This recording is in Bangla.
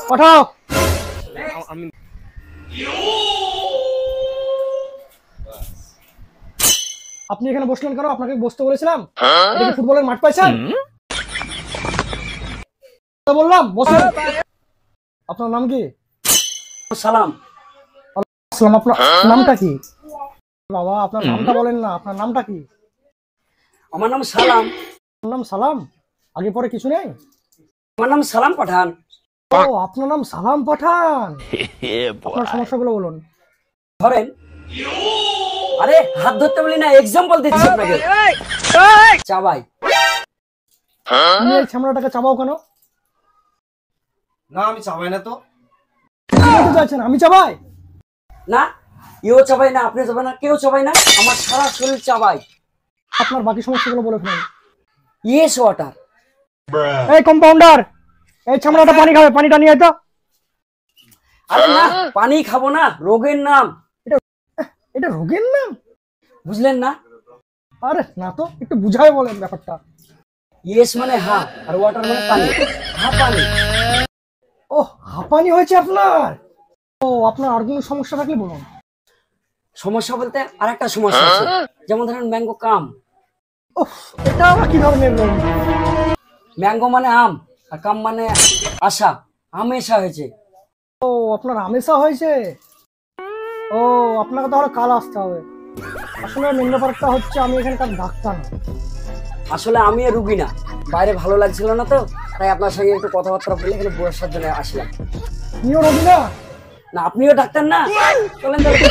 পাঠাও। আপনি এখানে বসলেন কেন? আপনাকে বসতে বলেছিলাম। এটা ফুটবলের মাঠ পাইছেন? বললাম বসেন। আপনার নাম কি? সালাম। আসসালাম। আপনার নামটা কি? বাবা আপনার নামটা বলেন না, আপনার নামটা কি? আমার নাম সালাম। আপনার নাম সালাম? আগে পরে কিছু নেই? আমার নাম সালাম পাঠান। ও আপনার নাম সালাম পাঠান। আপনার সমস্যাগুলো বলুন। ধরেন, আরে হাত ধরতে বলি না, এক্সাম্পল দিচ্ছি আপনাকে। চাবাই। তুমি এই ছামড়াটাকে চাবাও কেন? না আমি চাবাই না তো। কি বলতে চাইছেন? আমি চাবাই না, ইও চাবাই না, আপনি চাবাই না, কেউ চাবাই না, আমার সারা শরীর চাবাই। আপনার বাকি সমস্যাগুলো বলে ফেলেন। Yes water. এই কম্পাউন্ডার, এই ছামড়াটা পানি খাবে, পানিটা নিয়ে আয় তো। আরে না, পানি খাবো না, রোগের নাম। এটা রোগের নাম? বুঝলেন না? আরে না তো, একটু বুঝায় বলেন ব্যাপারটা। ইয়েস মানে হ্যাঁ, আর ওয়াটার মানে পানি। হ্যাঁ পানি। ও হাঁপানি হয়েছে আপনার? ও আপনার আর কোনো সমস্যা থাকলে বলুন। সমস্যা বলতে আর একটা সমস্যা আছে, যেমন ধরেন ম্যাঙ্গো কাম। ওহ এটা আবার কি ধরনের রোগ? ম্যাঙ্গো মানে আম, আর কাম মানে আশা, আমেশা হয়েছে। ও আপনার আমেশা হয়েছে? ও আপনাকে তাহলে কাল আসতে হবে। আসলে মেন ব্যাপারটা হচ্ছে আমি এখানকার ডাক্তার না। আসলে আমি রুগী না, বাইরে ভালো লাগছিল না তো, তাই আপনার সঙ্গে একটু কথাবার্তা বলে এখানে বসার জন্য আসলাম। তুমিও রোগী না? না আপনিও ডাক্তার না? চলেন তাহলে।